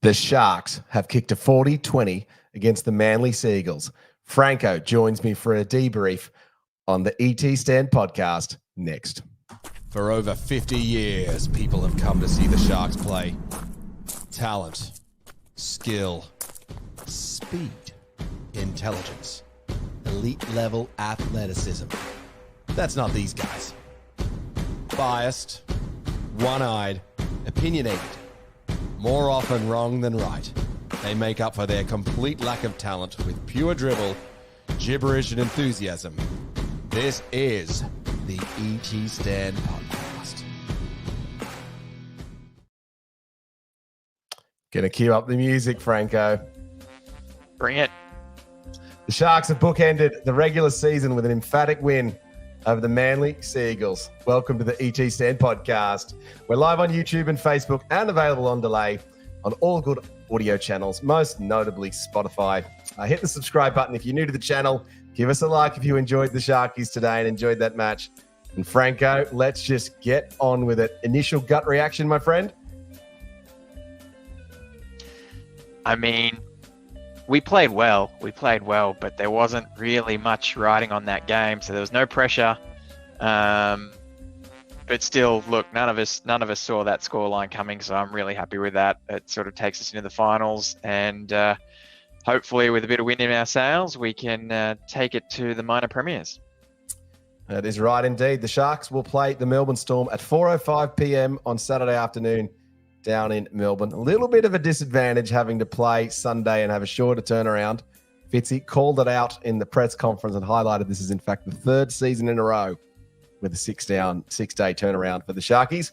The Sharks have kicked a 40-20 against the Manly Seagulls. Franco joins me for a debrief on the ET Stand podcast next. For over 50 years, people have come to see the Sharks play. Talent, skill, speed, intelligence, elite level athleticism. That's not these guys. Biased, one-eyed, opinionated. More often wrong than right. They make up for their complete lack of talent with pure dribble, gibberish, and enthusiasm. This is the ET Stand podcast. Gonna cue up the music, Franco. Bring it. The Sharks have bookended the regular season with an emphatic win over the Manly Seagulls. Welcome to the ET Stand podcast. We're live on YouTube and Facebook and available on delay on all good audio channels, most notably Spotify. Hit the subscribe button if you're new to the channel. Give us a like if you enjoyed the Sharkies today and enjoyed that match. And Franco, let's just get on with it. Initial gut reaction, my friend? I mean, we played well, but there wasn't really much riding on that game, so there was no pressure. But still, look, none of us saw that scoreline coming, so I'm really happy with that. It sort of takes us into the finals, and hopefully, with a bit of wind in our sails, we can take it to the minor premiers. That is right, indeed. The Sharks will play the Melbourne Storm at 4:05 p.m. on Saturday afternoon down in Melbourne. A little bit of a disadvantage having to play Sunday and have a shorter turnaround. Fitzy called it out in the press conference and highlighted this is, in fact, the third season in a row with a six-day turnaround for the Sharkies.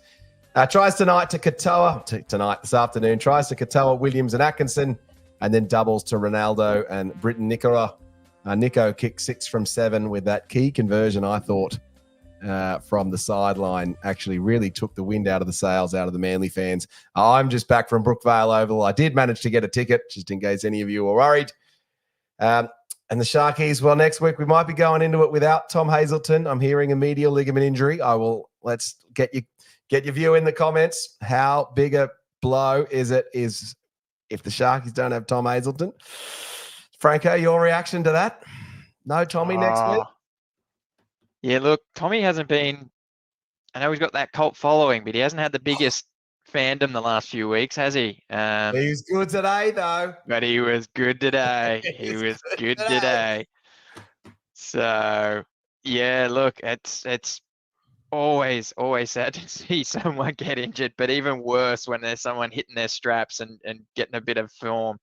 Tries tonight to Katoa, this afternoon, tries to Katoa, Williams and Atkinson, and then doubles to Ronaldo and Britton Nikora. Nico kicked 6 from 7 with that key conversion, I thought, from the sideline. Actually really took the wind out of the sails out of the Manly fans. I'm just back from Brookvale Oval. I did manage to get a ticket, just in case any of you were worried. And the Sharkies, well, next week we might be going into it without Tom Hazelton. I'm hearing a medial ligament injury. Let's get your view in the comments. How big a blow is if the Sharkies don't have Tom Hazelton? Franco, your reaction to that? No Tommy next week? Yeah, look, Tommy hasn't been, I know he's got that cult following, but he hasn't had the biggest fandom the last few weeks, has he? He was good today, though. But he was good today. He was good today. So, yeah, look, it's always sad to see someone get injured, but even worse when there's someone hitting their straps and getting a bit of form.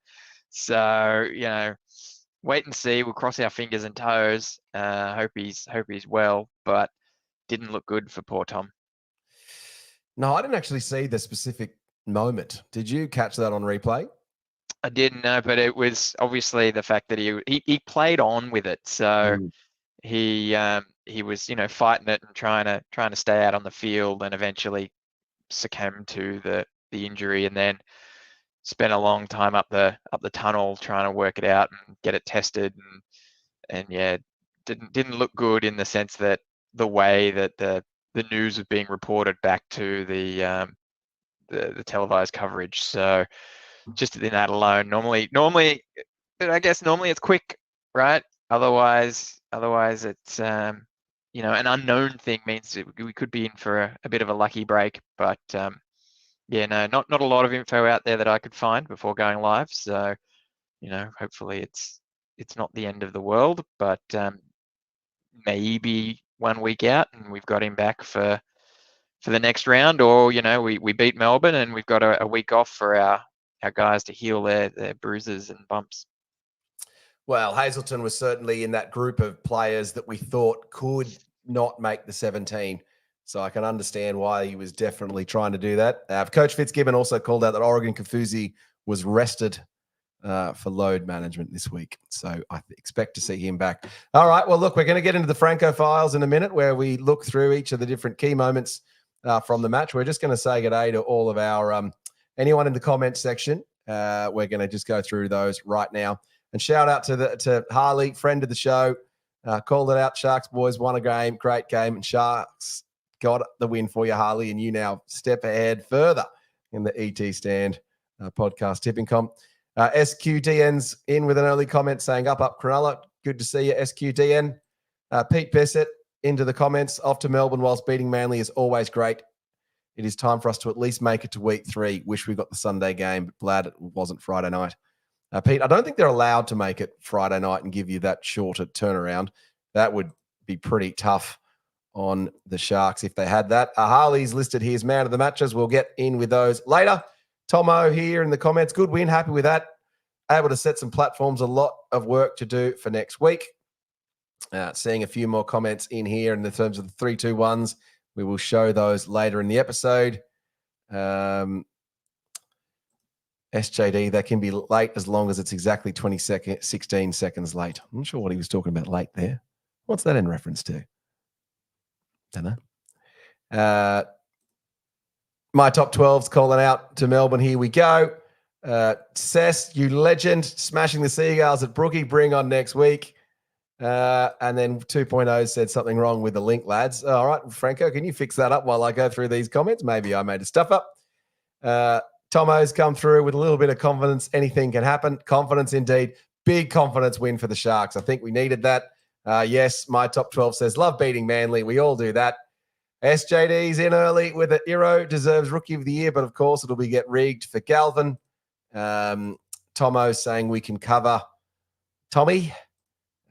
So, wait and see. We'll cross our fingers and toes. Hope he's well, but didn't look good for poor Tom. No, I didn't actually see the specific moment. Did you catch that on replay? I didn't know, but it was obviously the fact that he played on with it. So he was fighting it and trying to stay out on the field, and eventually succumbed to the injury, and then spent a long time up the tunnel trying to work it out and get it tested, and yeah, didn't look good in the sense that the way that the news was being reported back to the televised coverage. So just in that alone, normally it's quick, right? Otherwise it's an unknown thing means we could be in for a bit of a lucky break, but not a lot of info out there that I could find before going live. So, hopefully it's not the end of the world, but maybe 1 week out and we've got him back for the next round, or, we beat Melbourne and we've got a week off for our guys to heal their bruises and bumps. Well, Hazelton was certainly in that group of players that we thought could not make the 17. So I can understand why he was definitely trying to do that. Coach Fitzgibbon also called out that Oregon Kafusi was rested for load management this week. So I expect to see him back. All right. Well, look, we're going to get into the Franco files in a minute where we look through each of the different key moments from the match. We're just going to say good day to all of our anyone in the comments section. We're going to just go through those right now. And shout out to Harley, friend of the show. Called it out. Sharks boys won a game. Great game. And Sharks got the win for you, Harley. And you now step ahead further in the ET stand podcast tipping comp. SQDN's in with an early comment saying, up, Cronulla. Good to see you, SQDN. Pete Bissett into the comments. Off to Melbourne whilst beating Manly is always great. It is time for us to at least make it to week 3. Wish we got the Sunday game, but glad it wasn't Friday night. Pete, I don't think they're allowed to make it Friday night and give you that shorter turnaround. That would be pretty tough on the Sharks if they had that. Harley's listed here as man of the matches. We'll get in with those later. Tomo here in the comments. Good win. Happy with that. Able to set some platforms. A lot of work to do for next week. Seeing a few more comments in here in the terms of the 3-2-1s. We will show those later in the episode. SJD, that can be late as long as it's exactly 16 seconds late. I'm not sure what he was talking about late there. What's that in reference to? Don't know. My top 12's calling out to Melbourne. Here we go. Cess, you legend, smashing the Seagulls at Brookie. Bring on next week. And then 2.0 said something wrong with the link, lads. All right, Franco, can you fix that up while I go through these comments? Maybe I made a stuff up. Tomo's come through with a little bit of confidence. Anything can happen. Confidence indeed. Big confidence win for the Sharks. I think we needed that. Yes, my top 12 says, love beating Manly. We all do that. SJD's in early with it. Iro deserves Rookie of the Year, but of course it'll be get rigged for Galvin. Tomo saying we can cover Tommy.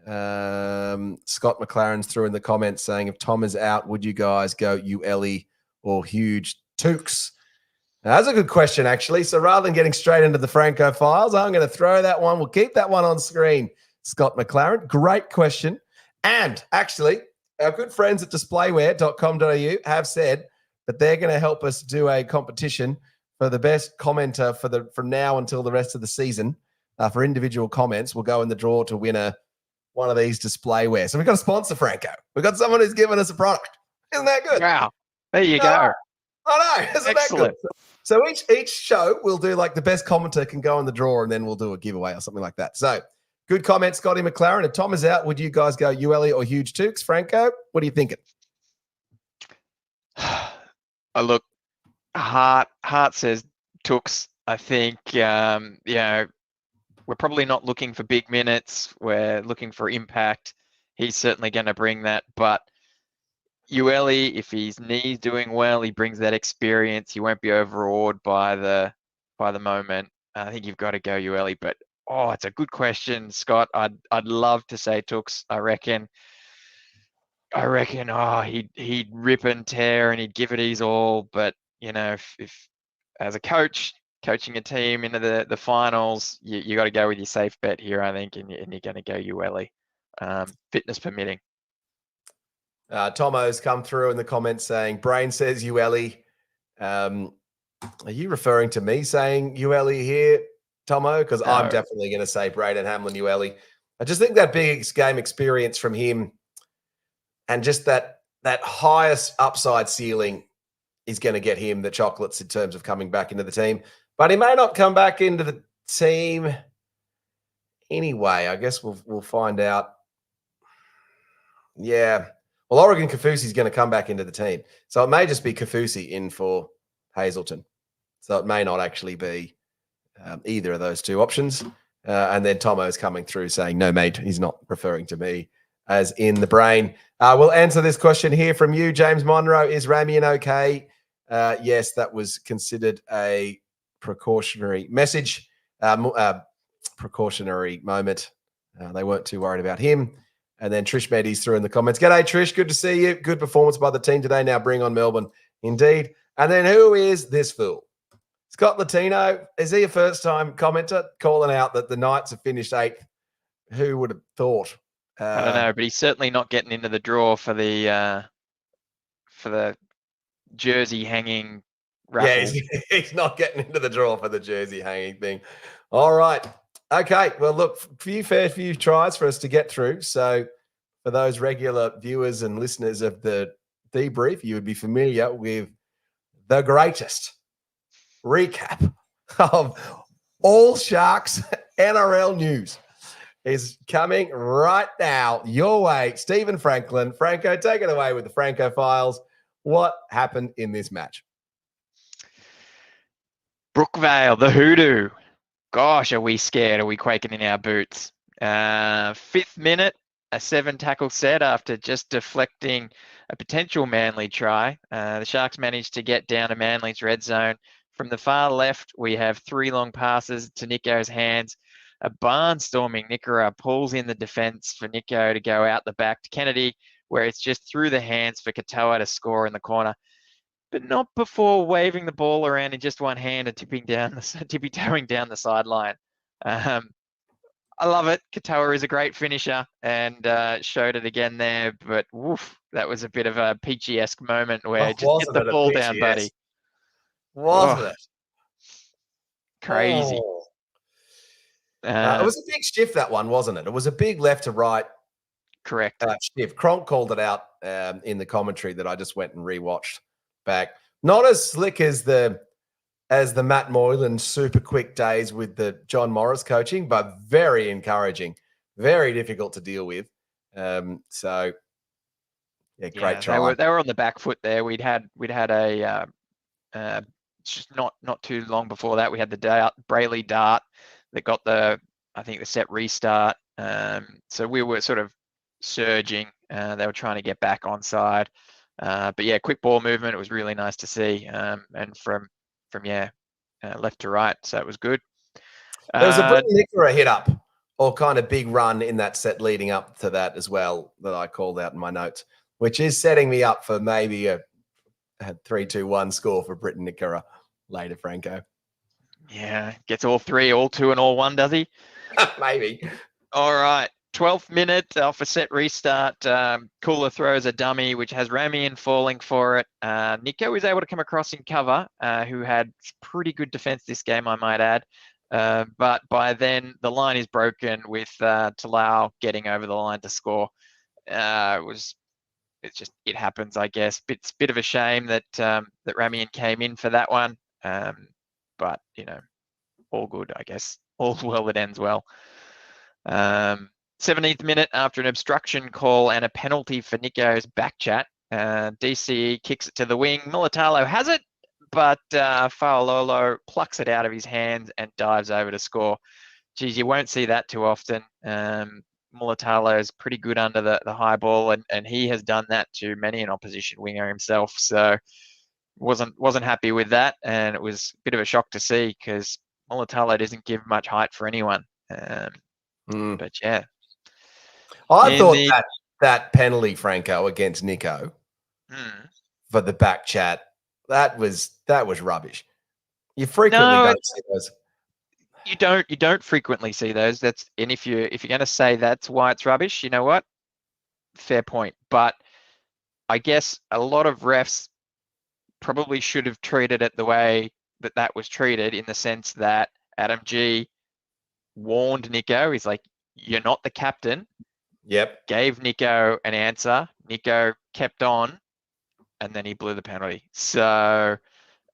Scott McLaren's through in the comments saying, if Tom is out, would you guys go Ueli or Huge Tukes? Now, that's a good question, actually. So rather than getting straight into the Franco files, I'm going to throw that one. We'll keep that one on screen, Scott McLaren. Great question. And actually, our good friends at displayware.com.au have said that they're going to help us do a competition for the best commenter from now until the rest of the season. For individual comments, we'll go in the draw to win one of these displayware. So we've got a sponsor, Franco. We've got someone who's given us a product. Isn't that good? Wow. There you go. I know. Isn't Excellent. that good? So each show we'll do like the best commenter can go in the draw, and then we'll do a giveaway or something like that. So good comment, Scotty McLaren. If Tom is out, would you guys go Ueli or Huge Tukes? Franco, what are you thinking? Look, heart says Tooks. I think we're probably not looking for big minutes. We're looking for impact. He's certainly going to bring that. But Ueli, if his knee's doing well, he brings that experience. He won't be overawed by the moment. I think you've got to go Ueli. But it's a good question, Scott. I'd love to say Tooks. I reckon. He'd rip and tear and he'd give it his all. But if as a coach, coaching a team into the finals, you got to go with your safe bet here, I think, and you're going to go Ueli, fitness permitting. Tomo's come through in the comments saying, Brain says Ueli. Are you referring to me saying Ueli here, Tomo? Because I'm definitely going to say Braden Hamlin Ueli. I just think that big game experience from him and just that highest upside ceiling is going to get him the chocolates in terms of coming back into the team. But he may not come back into the team anyway. I guess we'll find out. Yeah. Well, Oregon Kaufusi is going to come back into the team. So it may just be Kaufusi in for Hazleton. So it may not actually be either of those two options. And then Tomo's coming through saying, no, mate, he's not referring to me as in the brain. We'll answer this question here from you, James Monroe. Is Ramian okay? Yes, that was considered a precautionary message, precautionary moment. They weren't too worried about him. And then Trish Meddy's through in the comments. G'day, Trish. Good to see you. Good performance by the team today. Now bring on Melbourne. Indeed. And then who is this fool? Scott Latino. Is he a first-time commenter calling out that the Knights have finished 8th? Who would have thought? I don't know, but he's certainly not getting into the draw for the jersey hanging raffle. Yeah, he's not getting into the draw for the jersey hanging thing. All right. Okay. Well, look, fair few tries for us to get through. So for those regular viewers and listeners of the debrief, you would be familiar with the greatest recap of all Sharks NRL news is coming right now your way. Stephen Franklin. Franco, take it away with the Franco files. What happened in this match? Brookvale, the hoodoo. Gosh, are we scared? Are we quaking in our boots? 5th minute, a 7-tackle set after just deflecting a potential Manly try. The Sharks managed to get down to Manly's red zone. From the far left, we have 3 long passes to Nico's hands. A barnstorming Nicola pulls in the defense for Nico to go out the back to Kennedy, where it's just through the hands for Katoa to score in the corner, but not before waving the ball around in just one hand and tippy-toeing down the sideline. I love it. Katoa is a great finisher and showed it again there, but woof, that was a bit of a Peachy-esque moment where just get the ball down, buddy. Wasn't it? Crazy. Oh. It was a big shift, that one, wasn't it? It was a big left to right. Correct. Shift. Cronk called it out in the commentary that I just went and rewatched back. Not as slick as the Matt Moylan super quick days with the John Morris coaching, but very encouraging, very difficult to deal with. So yeah, great try. They were on the back foot there. We'd had a just not too long before that, we had the Brayley dart that got the set restart. So we were sort of surging. They were trying to get back onside. But yeah, quick ball movement. It was really nice to see. And from left to right. So it was good. There was a Britton Nicola hit up or kind of big run in that set leading up to that as well that I called out in my notes, which is setting me up for maybe a 3-2-1 score for Britton Nicola later, Franco. Yeah, gets all 3, all 2 and all 1, does he? Maybe. All right. 12th minute off a set restart. Cooler throws a dummy, which has Ramian falling for it. Nico is able to come across in cover, who had pretty good defense this game, I might add. But by then, the line is broken with Talau getting over the line to score. It happens, I guess. It's a bit of a shame that that Ramian came in for that one. But, all good, I guess. All's well that ends well. 17th minute, after an obstruction call and a penalty for Nico's back chat, DCE kicks it to the wing. Militalo has it, but Faololo plucks it out of his hands and dives over to score. Geez, you won't see that too often. Militalo is pretty good under the high ball, and he has done that to many an opposition winger himself. So wasn't happy with that, and it was a bit of a shock to see because Militalo doesn't give much height for anyone. But yeah, I thought that penalty, Franco, against Nico for the back chat, that was rubbish. You frequently don't see those. You don't frequently see those. And if you're going to say that's why it's rubbish, you know what? Fair point. But I guess a lot of refs probably should have treated it the way that was treated, in the sense that Adam G warned Nico. He's like, "You're not the captain." Yep. Gave Nico an answer. Nico kept on, and then he blew the penalty. So,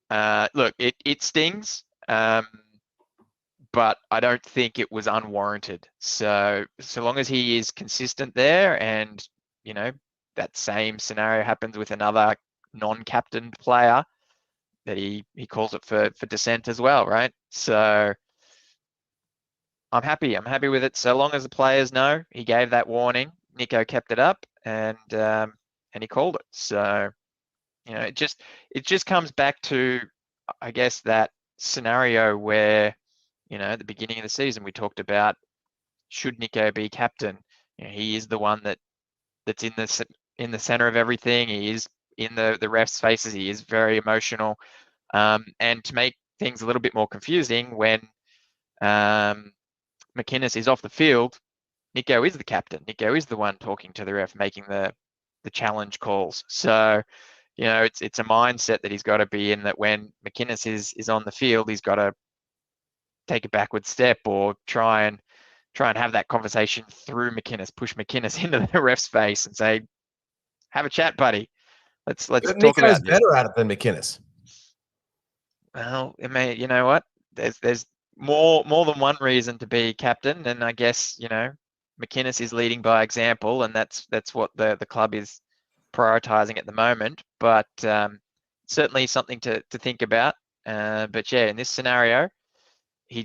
look, it stings, but I don't think it was unwarranted. So long as he is consistent there, and that same scenario happens with another non-captain player, that he calls it for dissent as well, right? So I'm happy with it, so long as the players know he gave that warning. Nico kept it up, and he called it. So it just comes back to, I guess, that scenario where at the beginning of the season we talked about, should Nico be captain? He is the one that's in the center of everything. He is in the refs' faces. He is very emotional, and to make things a little bit more confusing, when McInnes is off the field, Nico is the captain. Nico is the one talking to the ref, making the challenge calls. So, it's a mindset that he's got to be in, that when McInnes is on the field, he's got to take a backward step or try and have that conversation through McInnes, push McInnes into the ref's face and say, "Have a chat, buddy. Let's talk about this." Better at it than McInnes. Well, you know what? There's more than one reason to be captain, and I guess McInnes is leading by example, and that's what the club is prioritizing at the moment. But certainly something to think about. But yeah, in this scenario, he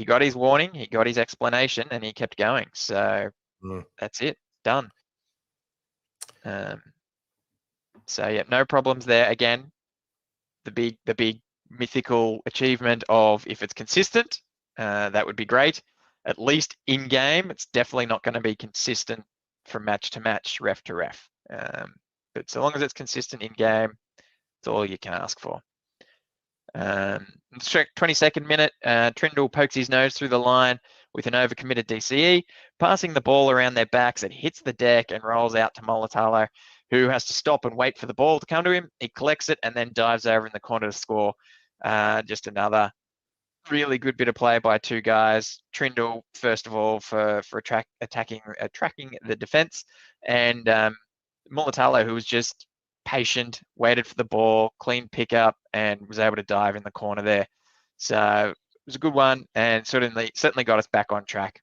got his warning, he got his explanation, and he kept going. So that's it, done. So yeah, no problems there. Again, the big mythical achievement of if it's consistent, that would be great. At least in game, it's definitely not going to be consistent from match to match, ref to ref. But so long as it's consistent in game, it's all you can ask for. 22nd minute, Trindle pokes his nose through the line with an overcommitted DCE, passing the ball around their backs. It hits the deck and rolls out to Mulatalo, who has to stop and wait for the ball to come to him. He collects it and then dives over in the corner to score. Just another really good bit of play by two guys. Trindle, first of all, for tracking the defense, and Mulatalo, who was just patient, waited for the ball, clean pickup, and was able to dive in the corner there. So it was a good one, and certainly got us back on track.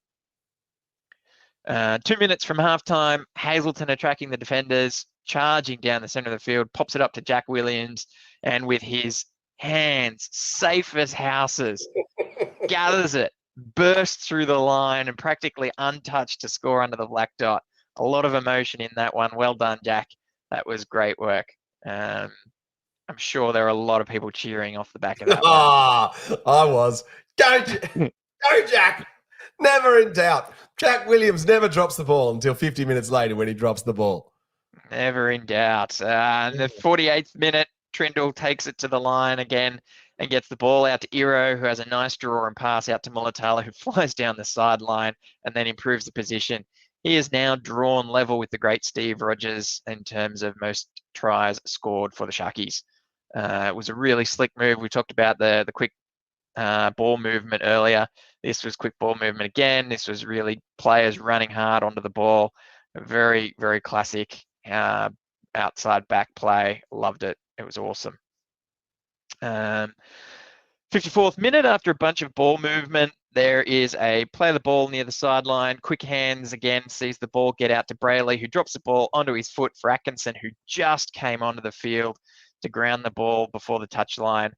2 minutes from halftime, Hazleton are tracking the defenders, charging down the center of the field, pops it up to Jack Williams, and with his hands safe as houses, gathers it, bursts through the line, and practically untouched to score under the black dot. A lot of emotion in that one. Well done, Jack. That was great work. I'm sure there are a lot of people cheering off the back of that one. I was. Go, Jack. Never in doubt. Jack Williams never drops the ball until 50 minutes later when he drops the ball. Never in doubt. In the 48th minute, Trindle takes it to the line again and gets the ball out to Iro, who has a nice draw and pass out to Mulatalo, who flies down the sideline and then improves the position. He is now drawn level with the great Steve Rogers in terms of most tries scored for the Sharkies. It was a really slick move. We talked about the quick ball movement earlier. This was quick ball movement again. This was really players running hard onto the ball. Very, very classic outside back play. Loved it. It was awesome. 54th minute, after a bunch of ball movement, there is a play of the ball near the sideline. Quick hands again, sees the ball get out to Brayley, who drops the ball onto his foot for Atkinson, who just came onto the field to ground the ball before the touchline.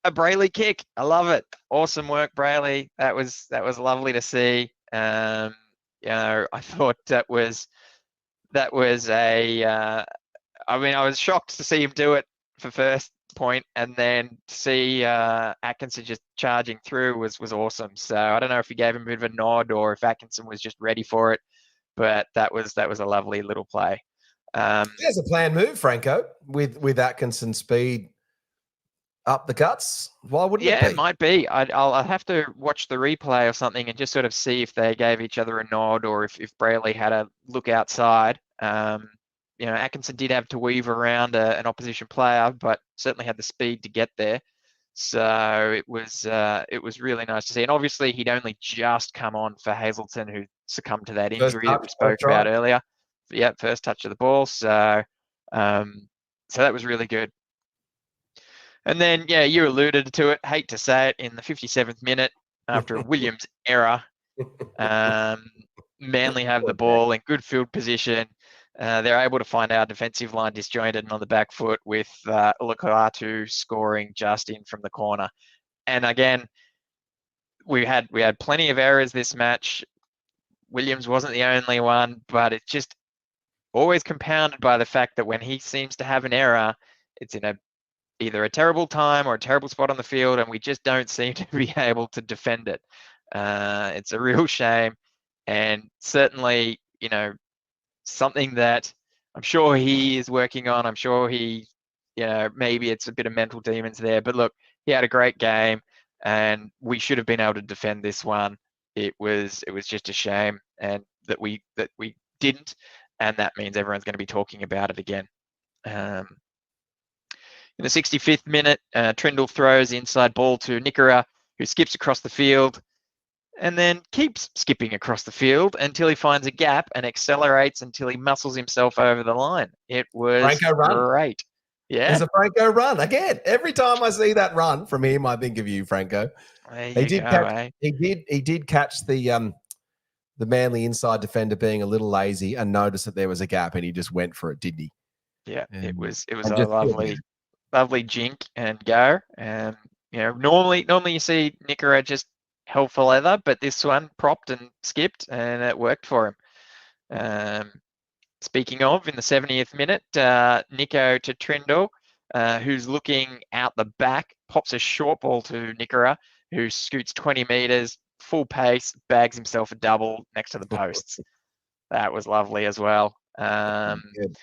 A Brayley kick. I love it. Awesome work, Brayley. That was lovely to see. I thought that was a. I was shocked to see him do it for first point, and then to see Atkinson just charging through was awesome. So I don't know if he gave him a bit of a nod or if Atkinson was just ready for it, but that was a lovely little play. There's a planned move, Franco, with Atkinson's speed up the guts. Why wouldn't it be? Yeah, it might be. I'll have to watch the replay or something and just sort of see if they gave each other a nod or if Brayley had a look outside. Atkinson did have to weave around an opposition player, but certainly had the speed to get there. So it was really nice to see. And obviously he'd only just come on for Hazleton, who succumbed to that injury that we spoke about earlier. Yeah, first touch of the ball. So that was really good. And then, yeah, you alluded to it. Hate to say it, in the 57th minute, after a Williams error, Manly have the ball in good field position. They're able to find our defensive line disjointed and on the back foot, with Ulukalatu scoring just in from the corner. And again, we had plenty of errors this match. Williams wasn't the only one, but it's just always compounded by the fact that when he seems to have an error, it's in either a terrible time or a terrible spot on the field, and we just don't seem to be able to defend it. It's a real shame, and certainly, something that I'm sure he is working on. I'm sure he, maybe it's a bit of mental demons there, but look, he had a great game and we should have been able to defend this one. It was just a shame, and that we didn't, and that means everyone's going to be talking about it again. In the 65th minute, Trindle throws the inside ball to Nickera, who skips across the field and then keeps skipping across the field until he finds a gap and accelerates until he muscles himself over the line. It was great. Yeah. There's a Franco run. Again, every time I see that run from him, I think of you, Franco. He did catch the Manly inside defender being a little lazy and noticed that there was a gap, and he just went for it, didn't he? Yeah, it was a lovely lovely jink and go. You know, normally you see Nicara just hell for leather, but this one propped and skipped, and it worked for him. Speaking of, in the 70th minute, Nico to Trindle, who's looking out the back, pops a short ball to Nicara, who scoots 20 meters, full pace, bags himself a double next to the posts. That was lovely as well. Good.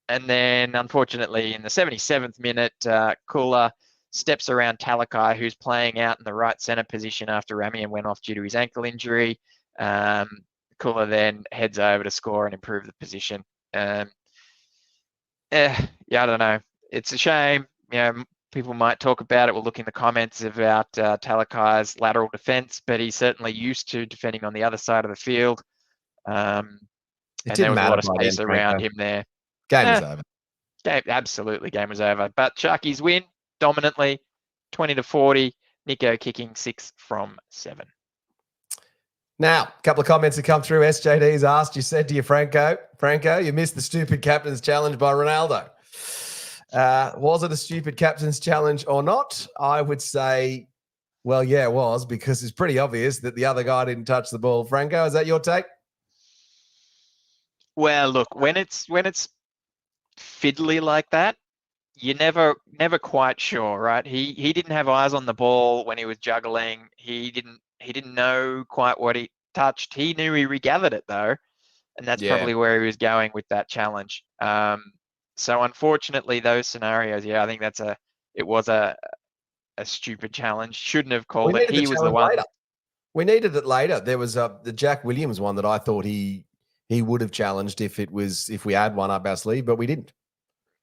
And then, unfortunately, in the 77th minute, Kula steps around Talakai, who's playing out in the right centre position after Ramian went off due to his ankle injury. Kula then heads over to score and improve the position. Yeah, I don't know. It's a shame. You know, people might talk about it. We'll look in the comments about Talakai's lateral defence, but he's certainly used to defending on the other side of the field. And there was a lot of space around him there. Game was over. Absolutely, game was over. But Sharkies win dominantly, 20-40. Nico kicking 6 from 7. Now, a couple of comments that come through. SJD's asked, you said to your Franco, you missed the stupid captain's challenge by Ronaldo. Was it a stupid captain's challenge or not? I would say, well, yeah, it was, because it's pretty obvious that the other guy didn't touch the ball. Franco, is that your take? Well, look, when it's fiddly like that, you're never quite sure, right? He didn't have eyes on the ball when he was juggling. He didn't know quite what he touched. He knew he regathered it though, and that's probably where he was going with that challenge. So unfortunately, those scenarios, I think it was a stupid challenge. Shouldn't have called it. He was the one. Later. We needed it later. There was the Jack Williams one that I thought he would have challenged if we had one up our sleeve, but we didn't.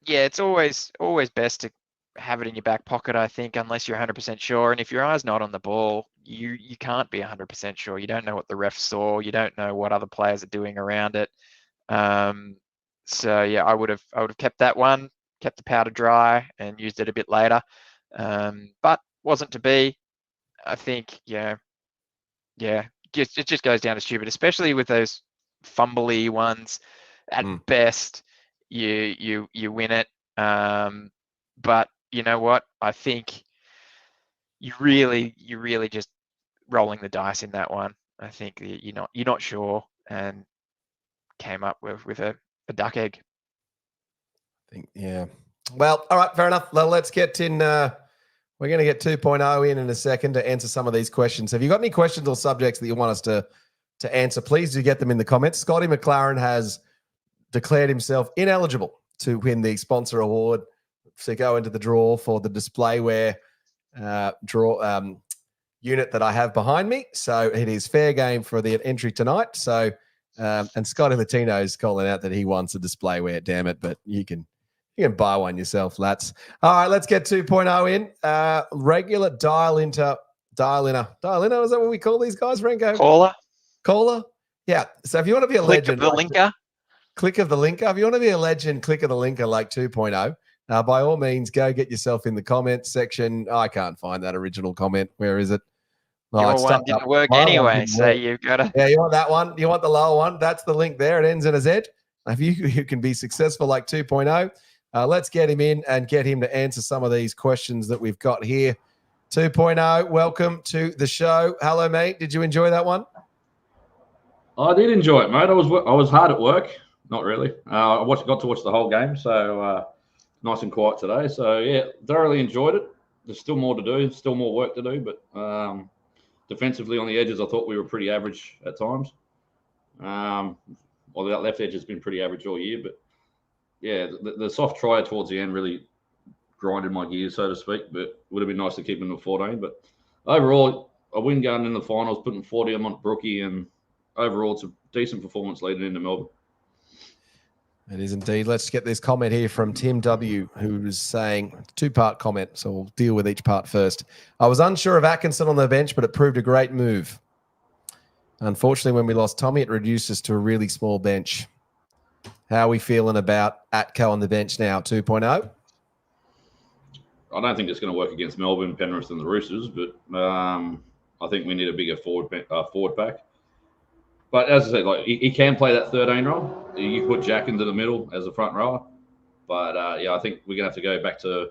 Yeah, it's always best to have it in your back pocket, I think, unless you're 100% sure. And if your eye's not on the ball, you can't be 100% sure. You don't know what the ref saw. You don't know what other players are doing around it. So yeah, I would have kept that one, kept the powder dry, and used it a bit later. But wasn't to be. I think it just goes down to stupid, especially with those fumbly ones. At best, you win it. But you know what? I think you really just rolling the dice in that one. I think you're not sure, and came up with a duck egg. I think, yeah. Well, all right, fair enough. Let's get in. We're going to get 2.0 in a second to answer some of these questions. Have you got any questions or subjects that you want us to answer? Please do get them in the comments. Scotty McLaren has declared himself ineligible to win the sponsor award to go into the draw for the displayware unit that I have behind me. So it is fair game for the entry tonight. So and Scotty Latino is calling out that he wants a displayware. Damn it! But you can buy one yourself, lads. All right, let's get 2.0 in. Regular dial-inner. Dial-inner, is that what we call these guys, Franco? Caller? Yeah. So if you want to be a legend. Click of the linker. Click of the linker. If you want to be a legend, click of the linker like 2.0. By all means, go get yourself in the comments section. I can't find that original comment. Where is it? Your one didn't work anyway, so you've got to... Yeah, you want that one? You want the lower one? That's the link there. It ends in a Z. If you can be successful like 2.0, let's get him in and get him to answer some of these questions that we've got here. 2.0, welcome to the show. Hello, mate. Did you enjoy that one? I did enjoy it, mate. I was hard at work. Not really. I got to watch the whole game, so nice and quiet today. So, yeah, thoroughly enjoyed it. There's still more to do, still more work to do, but defensively on the edges, I thought we were pretty average at times. Well, that left edge has been pretty average all year, but yeah, the soft try towards the end really grinded my gears, so to speak, but would have been nice to keep him to 14. But overall, a win going in the finals, putting 40 on Brookie, and overall, it's a decent performance leading into Melbourne. It is indeed. Let's get this comment here from Tim W., who is saying, two-part comment, so we'll deal with each part first. I was unsure of Atkinson on the bench, but it proved a great move. Unfortunately, when we lost Tommy, it reduced us to a really small bench. How are we feeling about Atco on the bench now, 2.0? I don't think it's going to work against Melbourne, Penrith and the Roosters, but I think we need a bigger forward pack. But as I said, like he can play that 13 role. You put Jack into the middle as a front rower, But yeah, I think we're gonna have to go back to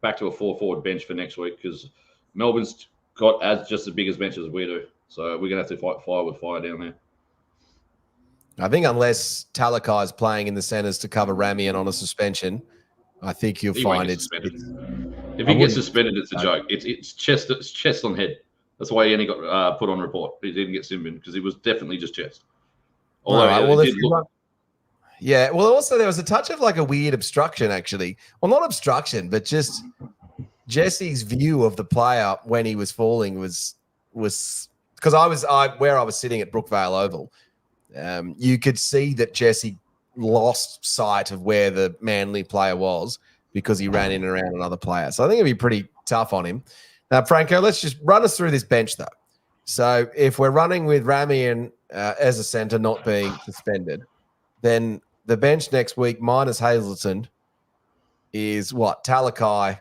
a 4-forward bench for next week because Melbourne's got just as big as bench as we do. So we're gonna have to fight fire with fire down there. I think unless Talakai is playing in the centres to cover Ramian on a suspension, I think you'll find it's if he gets suspended, it's a joke. It's chest on head. That's why he only got put on report. He didn't get suspended because he was definitely just chest. Although yeah. Well, also there was a touch of like a weird obstruction, actually. Well, not obstruction, but just Jesse's view of the player when he was falling was because where I was sitting at Brookvale Oval. You could see that Jesse lost sight of where the Manly player was because he ran in and around another player. So I think it'd be pretty tough on him. Now, Franco, let's just run us through this bench, though. So if we're running with Ramian as a centre not being suspended, then the bench next week minus Hazleton is what? Talakai,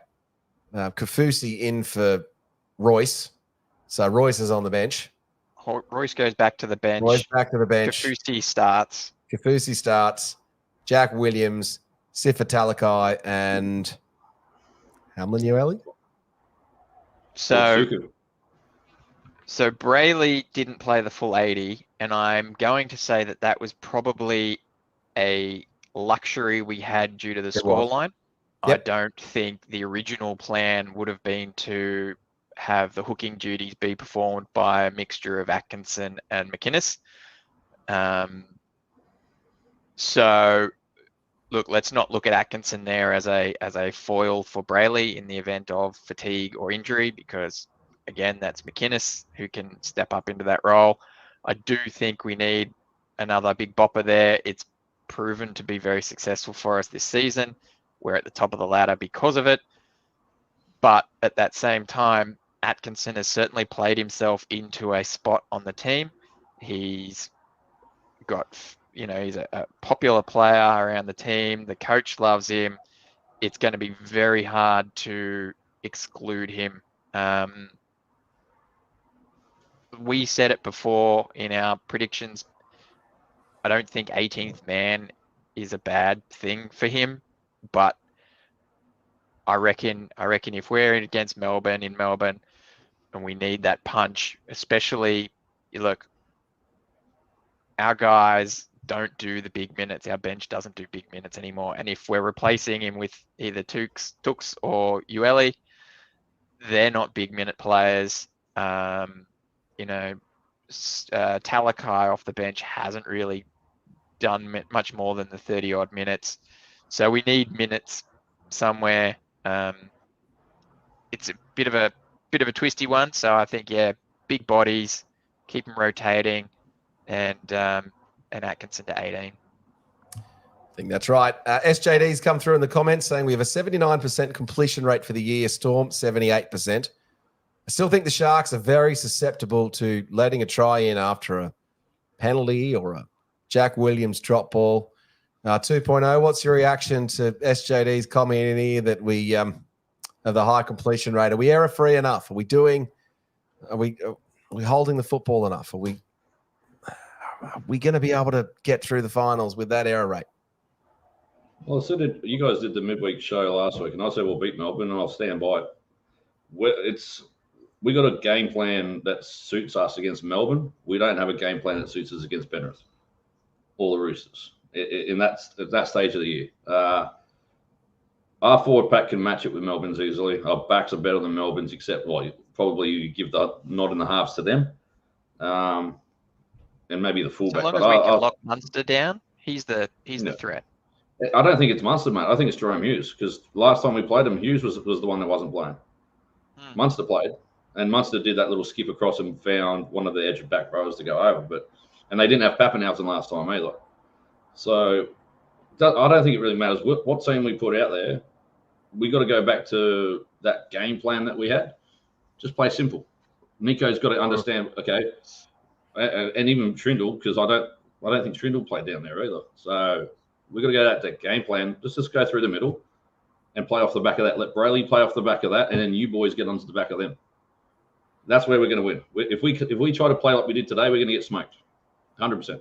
Kafusi in for Royce. So Royce is on the bench. Royce goes back to the bench. Royce back to the bench. Kafusi starts. Jack Williams, Sifa Talakai, and Hamlin Ueli. So Brayley didn't play the full 80, and I'm going to say that was probably a luxury we had due to the scoreline. Yep. I don't think the original plan would have been to have the hooking duties be performed by a mixture of Atkinson and McInnes. So look, let's not look at Atkinson there as a foil for Brayley in the event of fatigue or injury, because again, that's McInnes who can step up into that role. I do think we need another big bopper there. It's proven to be very successful for us this season. We're at the top of the ladder because of it. But at that same time, Atkinson has certainly played himself into a spot on the team. He's got, he's a popular player around the team. The coach loves him. It's going to be very hard to exclude him. We said it before in our predictions. I don't think 18th man is a bad thing for him, but I reckon if we're against Melbourne in Melbourne and we need that punch, especially, look, our guys don't do the big minutes. Our bench doesn't do big minutes anymore. And if we're replacing him with either Tooks or Ueli, they're not big minute players. Talakai off the bench hasn't really done much more than the 30-odd minutes. So we need minutes somewhere. It's a bit of a twisty one. So I think, big bodies, keep them rotating, and Atkinson to 18. I think that's right. SJD's come through in the comments saying we have a 79% completion rate for the year. Storm, 78%. I still think the Sharks are very susceptible to letting a try in after a penalty or a Jack Williams drop ball. 2.0, what's your reaction to SJD's comment in here that we have the high completion rate? Are we error-free enough? Are we holding the football enough? Are we going to be able to get through the finals with that error rate? Well, I said you guys did the midweek show last week, and I said we'll beat Melbourne, and I'll stand by it. We got a game plan that suits us against Melbourne. We don't have a game plan that suits us against Penrith or the Roosters in that stage of the year. Our forward pack can match it with Melbourne's easily. Our backs are better than Melbourne's, except probably you give the nod and the halves to them, and maybe the fullback. So long as we can lock Munster down, he's the threat. I don't think it's Munster, mate. I think it's Jerome Hughes, because last time we played him, Hughes was the one that wasn't playing. Munster played. And Munster did that little skip across and found one of the edge of back rows to go over. And they didn't have Pappenhausen last time either. So I don't think it really matters what team we put out there. We got to go back to that game plan that we had. Just play simple. Nico's got to understand, okay, and even Trindle, because I don't think Trindle played down there either. So we got to go to that game plan. Just go through the middle and play off the back of that. Let Brayley play off the back of that, and then you boys get onto the back of them. That's where we're going to win. If we try to play like we did today, we're going to get smoked, 100%.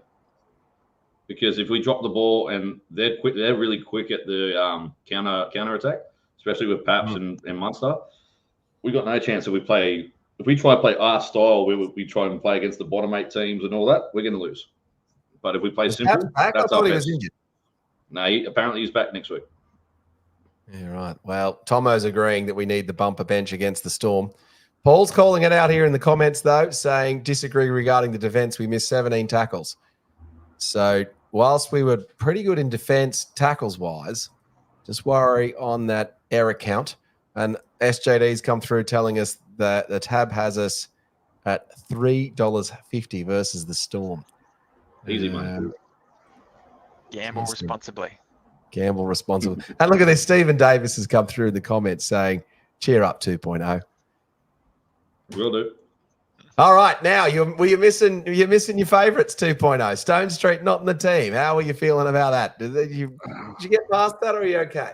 because if we drop the ball and they're quick, they're really quick at the counter attack, especially with Paps and Munster. We got no chance if we play. If we try to play our style, we try and play against the bottom 8 teams and all that, we're going to lose. But if we play simple, back? that's I thought our he was best. injured. No, apparently he's back next week. Yeah, right. Well, Tomo's agreeing that we need the bumper bench against the Storm. Paul's calling it out here in the comments, though, saying disagree regarding the defense. We missed 17 tackles. So whilst we were pretty good in defense tackles-wise, just worry on that error count. And SJD's come through telling us that the tab has us at $3.50 versus the Storm. Easy money. Gamble responsibly. Gamble responsibly. And look at this. Stephen Davis has come through in the comments saying, cheer up 2.0. Will do. All right. Now, you're missing your favourites 2.0. Stone Street not in the team. How are you feeling about that? Did you get past that, or are you okay?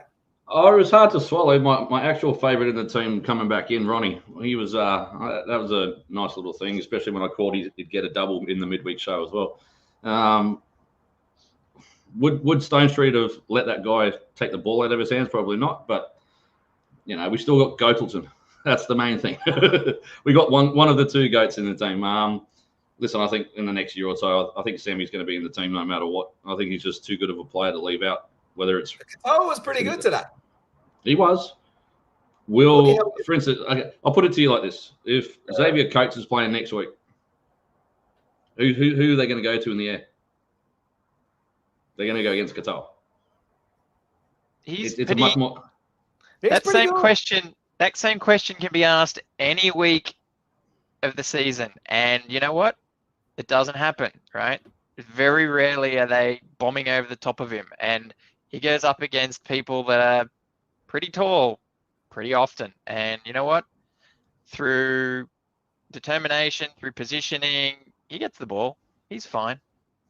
Oh, it was hard to swallow. My actual favourite in the team coming back in, Ronnie. He was that was a nice little thing, especially when I called he'd get a double in the midweek show as well. Would Stone Street have let that guy take the ball out of his hands? Probably not. But we still got Goatleton. That's the main thing. We got one of the 2 goats in the team. Listen, I think in the next year or so, I think Sammy's going to be in the team no matter what. I think he's just too good of a player to leave out. Whether it's it was pretty good today. He was. For instance, I'll put it to you like this: if Xavier Coates is playing next week, who are they going to go to in the air? They're going to go against Qatar. It's a much more. That same question can be asked any week of the season, and you know what? It doesn't happen, right? Very rarely are they bombing over the top of him, and he goes up against people that are pretty tall pretty often. And you know what? Through determination, through positioning, he gets the ball. He's fine.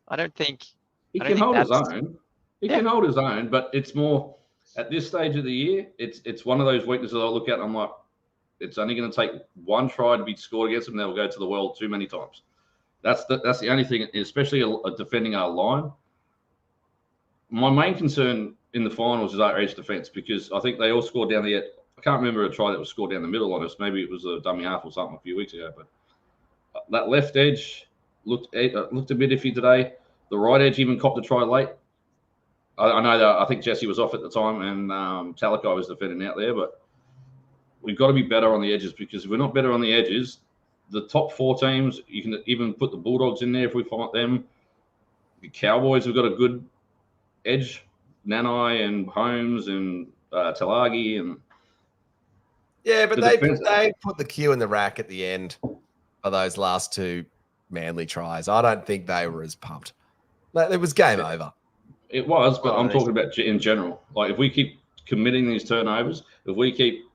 I don't think he can hold his own. He can hold his own, but it's more at this stage of the year. It's one of those weaknesses I look at. And I'm like, it's only going to take one try to be scored against them. They'll go to the world too many times. That's the only thing, especially defending our line. My main concern in the finals is our edge defense, because I think they all scored down the edge. I can't remember a try that was scored down the middle on us. Maybe it was a dummy half or something a few weeks ago. But that left edge looked a bit iffy today. The right edge even copped a try late. I know that I think Jesse was off at the time and Talakai was defending out there, but we've got to be better on the edges, because if we're not better on the edges, the top 4 teams, you can even put the Bulldogs in there if we fight them. The Cowboys have got a good edge. Nanai and Holmes and Talagi and but they put the cue in the rack at the end of those last 2 Manly tries. I don't think they were as pumped. It was game over. It was, but I'm talking about in general. Like, if we keep committing these turnovers, if we keep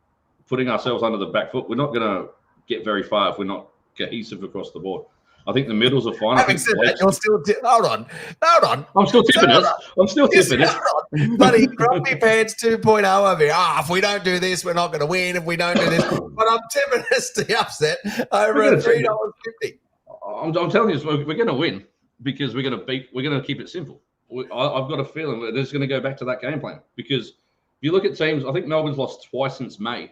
putting ourselves under the back foot, we're not going to get very far if we're not cohesive across the board. I think the middles are fine. Having said that, you're still hold on. I'm still tipping it. Buddy, Grumpy Pants 2.0 over here. If we don't do this, we're not going to win. If we don't do this, but I'm tipping us the upset over at $3.50. I'm telling you, we're going to win, because we're going to keep it simple. I've got a feeling that it's going to go back to that game plan, because if you look at teams, I think Melbourne's lost twice since May,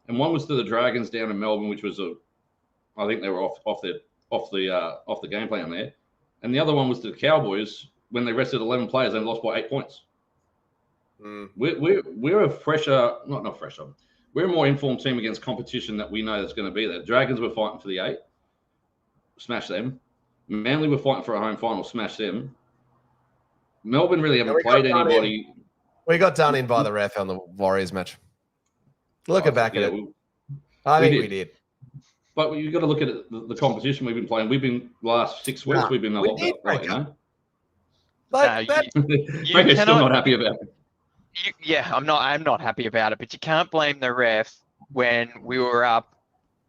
and one was to the Dragons down in Melbourne, which was I think they were off the game plan there, and the other one was to the Cowboys when they rested 11 players and lost by 8 points. We're a fresher, not fresher. We're a more informed team against competition that we know that's going to be there. Dragons were fighting for the 8, smash them. Manly were fighting for a home final, smash them. Melbourne really haven't played anybody. We got done in by the ref on the Warriors match. Looking back at it, I think we did. But you've got to look at it, the competition we've been playing. We've been last 6 weeks. We've been a lot better, right, Franco's still not happy about it. I'm not happy about it. But you can't blame the ref when we were up.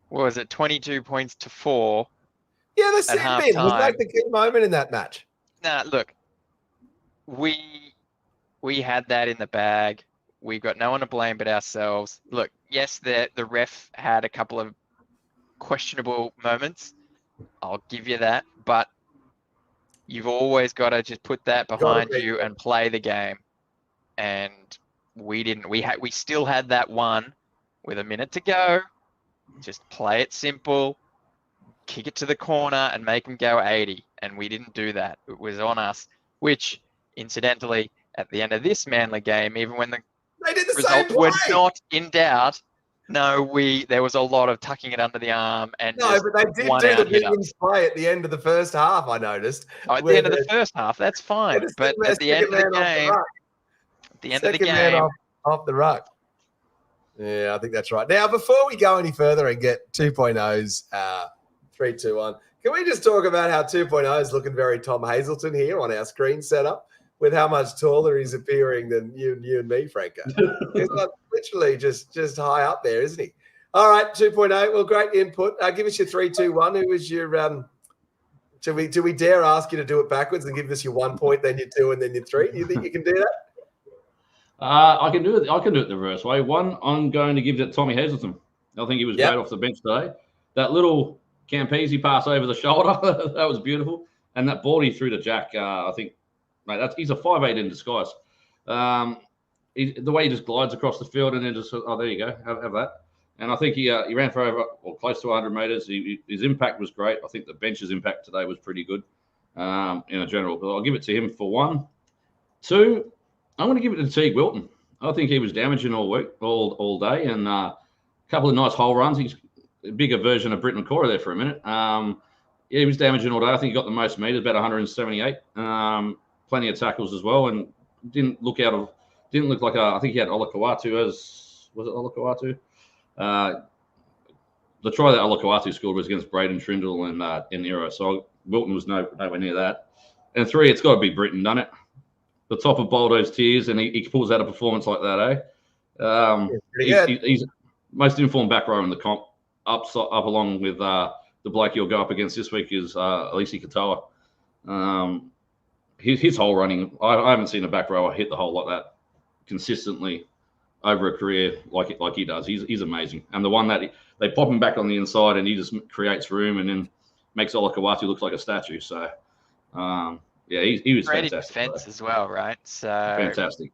What was it, 22 points to 4? Yeah, the sin bin was like the key moment in that match. Look, we had that in the bag. We've got no one to blame but ourselves. Look, yes, the ref had a couple of questionable moments. I'll give you that. But You've always got to just put that behind you and play the game. And we didn't. We still had that one with a minute to go. Just play it simple, kick it to the corner and make them go 80. And we didn't do that. It was on us, which incidentally, at the end of this Manly game, even when the They did the results same were play. not in doubt, there was a lot of tucking it under the arm and No, just but they did one do the out hit Williams ups. play at the end of the first half, I noticed. Oh, at the end of the first half, that's fine. But at the end of the game, off the ruck. Yeah, I think that's right. Now, before we go any further and get 2.0's 3, 2, 1, can we just talk about how 2.0 is looking very Tom Hazelton here on our screen setup with how much taller he's appearing than you and me, Franco? He's like literally just high up there, isn't he? All right, 2.0. Well, great input. Give us your 3, 2, 1. Who was your do we dare ask you to do it backwards and give us your 1 point, then your 2, and then your 3? Do you think you can do that? I can do it. I can do it the reverse way. One, I'm going to give it to Tommy Hazelton. I think he was great off the bench today. That little Campese pass over the shoulder, that was beautiful. And that ball he threw to Jack, I think, mate, he's a 5'8" in disguise. The way he just glides across the field and then just, oh, there you go, have that. And I think he ran for over or close to 100 metres. His impact was great. I think the bench's impact today was pretty good in a general. But I'll give it to him for 1. 2, I'm going to give it to Teague Wilton. I think he was damaging all week, all day, and a couple of nice hole runs. He's a bigger version of Britton Cora there for a minute. He was damaging all day. I think he got the most meters, about 178. Plenty of tackles as well, and didn't look like I think he had Olakau'atu was it Olakau'atu? The try that Olakau'atu scored was against Braden Trindle and Nero. So Wilton was nowhere near that. And 3, it's got to be Britton, done it. The top of Boldo's tiers, and he pulls out a performance like that, he's most informed back row in the comp, up along with the bloke you'll go up against this week is Alisi Katoa. His hole running, I haven't seen a back rower hit the hole like that consistently over a career like he does. He's amazing. And the one that they pop him back on the inside and he just creates room and then makes Olakau'atu look like a statue. So, yeah, he was great fantastic. Defense as well, right? So fantastic.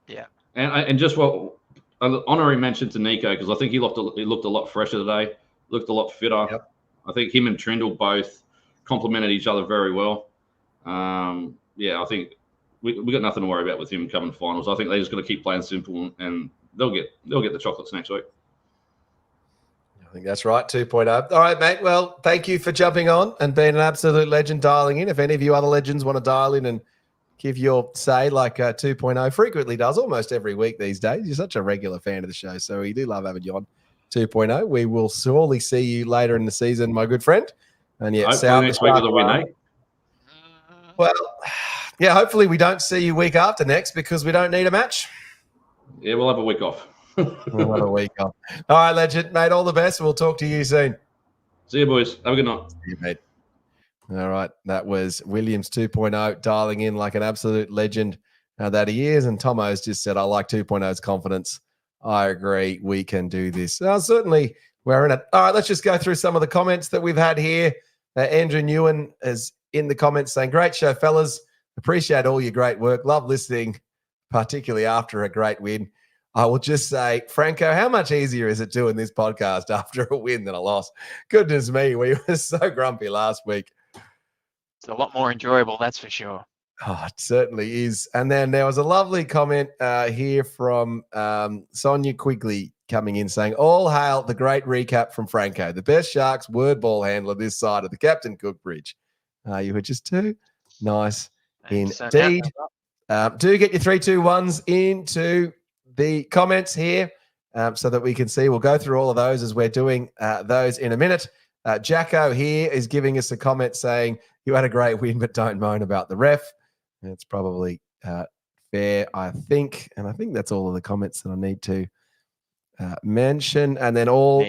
Yeah. And just what honorary mention to Nico, because I think he looked a lot fresher today, looked a lot fitter. Yep. I think him and Trindle both complemented each other very well. Yeah, I think we got nothing to worry about with him coming to finals. I think they just got to keep playing simple, and they'll get the chocolates next week. I think that's right, 2.0. All right, mate. Well, thank you for jumping on and being an absolute legend dialing in. If any of you other legends want to dial in and give your say like 2.0 frequently does almost every week these days, you're such a regular fan of the show, so we do love having you on 2.0. We will surely see you later in the season, my good friend. And yeah, hopefully next week with a win, eh? Well, yeah, hopefully we don't see you week after next because we don't need a match. Yeah, we'll have a week off. We'll have a week off. All right, legend, mate, all the best. We'll talk to you soon. See you, boys. Have a good night. See you, mate. All right, that was Williams 2.0 dialing in like an absolute legend that he is. And Tomo's just said, I like 2.0's confidence. I agree. We can do this. Certainly, we're in it. All right, let's just go through some of the comments that we've had here. Andrew Newen is in the comments saying, great show, fellas. Appreciate all your great work. Love listening, particularly after a great win. I will just say, Franco, how much easier is it doing this podcast after a win than a loss? Goodness me, we were so grumpy last week. It's a lot more enjoyable, that's for sure. Oh, it certainly is. And then there was a lovely comment here from Sonia Quigley coming in saying, all hail the great recap from Franco, the best Sharks word ball handler this side of the Captain Cook Bridge. You were just too nice indeed. Do get your 3, 2, 1s into the comments here so that we can see. We'll go through all of those as we're doing those in a minute. Jacko here is giving us a comment saying, you had a great win, but don't moan about the ref. It's probably fair, I think. And I think that's all of the comments that I need to mention. And then all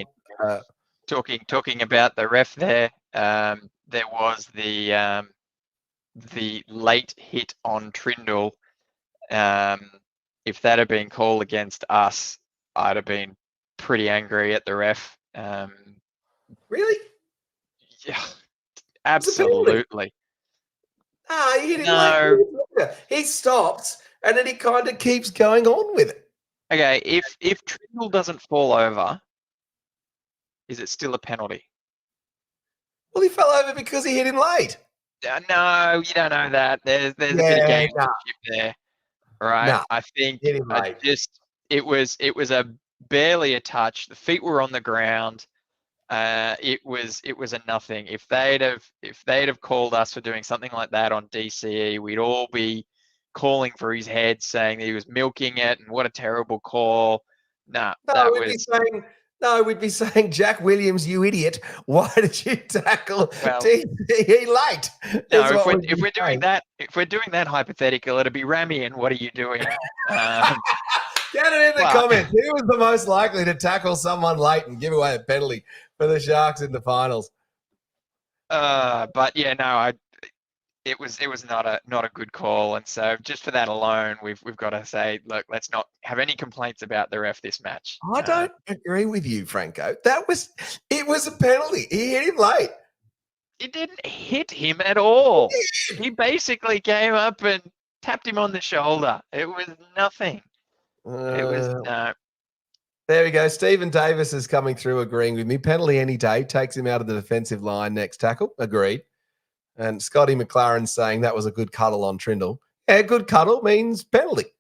talking about the ref there, there was the late hit on Trindle. If that had been called against us, I'd have been pretty angry at the ref. Really? Yeah, absolutely. He hit him No. late. He stops, and then he kind of keeps going on with it. Okay, if Trindle doesn't fall over, is it still a penalty? Well, he fell over because he hit him late. No, you don't know that. There's a bit of gamesmanship there, right? Nah, I think hit him late. it was a barely a touch. The feet were on the ground. It was a nothing. If they'd have called us for doing something like that on DCE, we'd all be calling for his head, saying that he was milking it and what a terrible call. We'd be saying, Jack Williams, you idiot! Why did you tackle DCE late? No, if we're doing that hypothetical, it'd be Rami and what are you doing? Get it in the comments. Who was the most likely to tackle someone late and give away a penalty for the Sharks in the finals? But yeah, no, it was not a good call, and so just for that alone, we've got to say, look, let's not have any complaints about the ref this match. I don't agree with you, Franco. It was a penalty. He hit him late. It didn't hit him at all. He basically came up and tapped him on the shoulder. It was nothing. It was no. There we go. Stephen Davis is coming through agreeing with me. Penalty any day. Takes him out of the defensive line next tackle. Agreed. And Scotty McLaren's saying that was a good cuddle on Trindle. Yeah, good cuddle means penalty.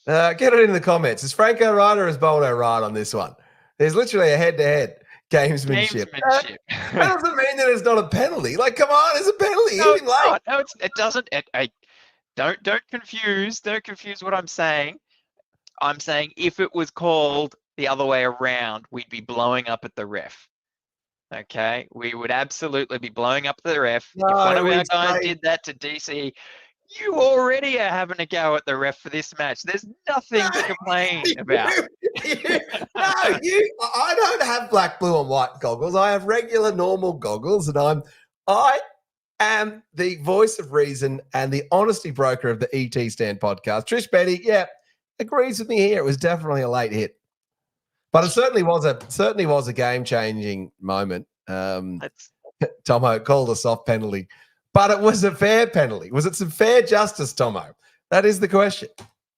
Get it in the comments. Is Franco right or is Boldo right on this one? There's literally a head-to-head gamesmanship. That doesn't mean that it's not a penalty. Like, come on, it's a penalty. No, it's not. No, it doesn't. Don't confuse what I'm saying. I'm saying if it was called the other way around, we'd be blowing up at the ref. Okay, we would absolutely be blowing up the ref. If one of our guys did that to DC, you already are having a go at the ref for this match. There's nothing to complain about. I don't have black, blue, and white goggles. I have regular, normal goggles, and I am the voice of reason and the honesty broker of the ET Stand podcast. Trish Betty, agrees with me here. It was definitely a late hit. But it certainly was a game-changing moment. Tomo called a soft penalty, but it was a fair penalty. Was it some fair justice, Tomo? That is the question.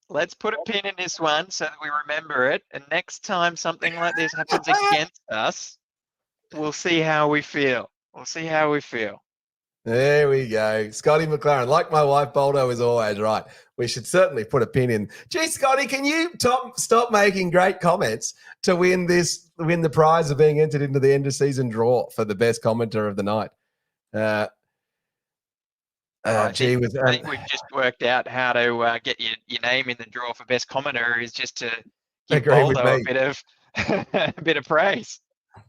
Let's put a pin in this one so that we remember it. And next time something like this happens against us, we'll see how we feel. There we go. Scotty McLaren, like my wife, Boldo is always right. We should certainly put a pin in. Gee, Scotty, can you stop making great comments to win the prize of being entered into the end of season draw for the best commenter of the night? I think we've just worked out how to get your name in the draw for best commenter is just to give Boldo a bit of praise.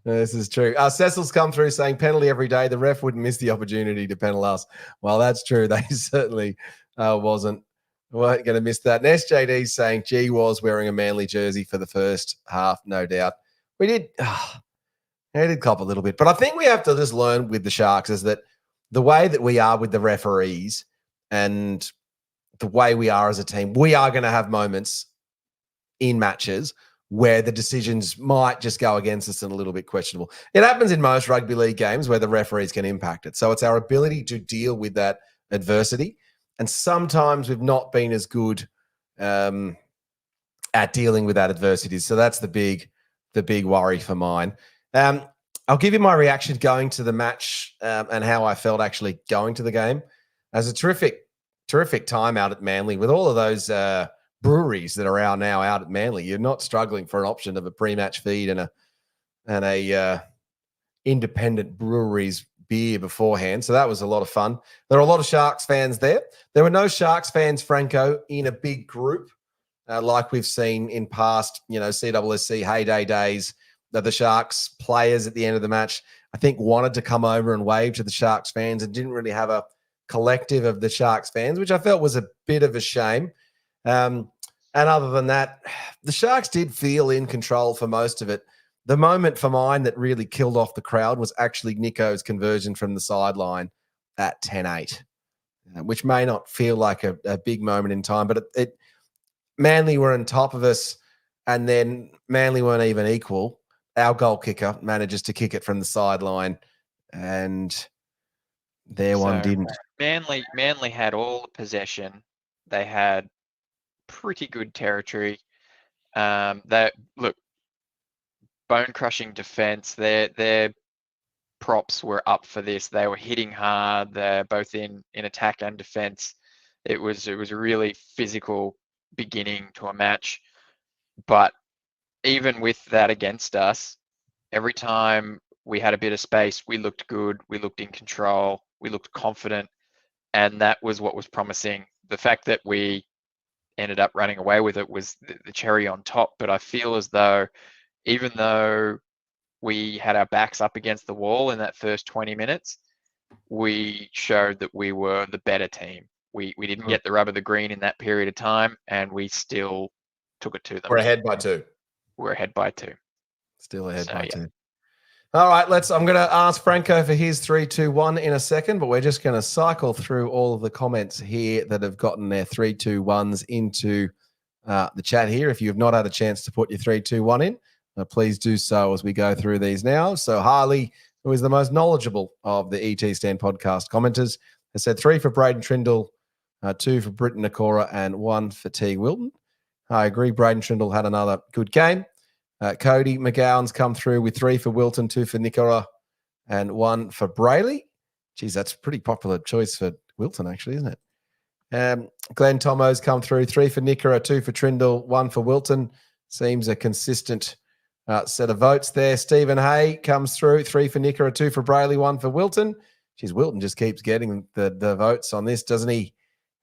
This is true. Cecil's come through saying penalty every day. The ref wouldn't miss the opportunity to penal us. Well, that's true. They certainly weren't going to miss that. And SJD's saying G was wearing a Manly jersey for the first half, no doubt. We did cop a little bit. But I think we have to just learn with the Sharks is that the way that we are with the referees and the way we are as a team, we are going to have moments in matches where the decisions might just go against us and a little bit questionable. It happens in most rugby league games where the referees can impact it. So it's our ability to deal with that adversity. And sometimes we've not been as good at dealing with that adversity. So that's the big worry for mine. I'll give you my reaction going to the match and how I felt actually going to the game. As a terrific time out at Manly with all of those breweries that are now out at Manly. You're not struggling for an option of a pre-match feed and a independent breweries beer beforehand. So that was a lot of fun. There were a lot of Sharks fans there. There were no Sharks fans, Franco, in a big group like we've seen in past, CWSC heyday days. The Sharks players at the end of the match, I think, wanted to come over and wave to the Sharks fans and didn't really have a collective of the Sharks fans, which I felt was a bit of a shame. And other than that, the Sharks did feel in control for most of it. The moment for mine that really killed off the crowd was actually Nico's conversion from the sideline at 10-8, which may not feel like a big moment in time, but Manly were on top of us, and then Manly weren't even equal. Our goal kicker manages to kick it from the sideline, and Their one didn't. Manly had all the possession. They had pretty good territory. They look, bone crushing defense. Their props were up for this. They were hitting hard. They're both in attack and defense. It was a really physical beginning to a match. But even with that against us, every time we had a bit of space, we looked good. We looked in control. We looked confident, and that was what was promising. The fact that we ended up running away with it was the cherry on top. But I feel as though, even though we had our backs up against the wall in that first 20 minutes, we showed that we were the better team. We didn't get the rub of the green in that period of time, and we still took it to them. We're ahead by 2. We're ahead by 2. Still ahead by yeah. 2. All right, I'm going to ask Franco for his 3, 2, 1 in a second, but we're just going to cycle through all of the comments here that have gotten their 3, 2, 1s into the chat here. If you have not had a chance to put your 3, 2, 1 in, please do so as we go through these now. So Harley, who is the most knowledgeable of the ET Stand podcast commenters, has said 3 for Braden Trindle, 2 for Britton Nakora, and 1 for T. Wilton. I agree. Braden Trindle had another good game. Cody McGowan's come through with 3 for Wilton, 2 for Nikora, and 1 for Brayley. Geez, that's a pretty popular choice for Wilton, actually, isn't it? Glenn Tomo's come through 3 for Nikora, 2 for Trindle, 1 for Wilton. Seems a consistent set of votes there. Stephen Hay comes through 3 for Nikora, 2 for Brayley, 1 for Wilton. Geez, Wilton just keeps getting the votes on this, doesn't he?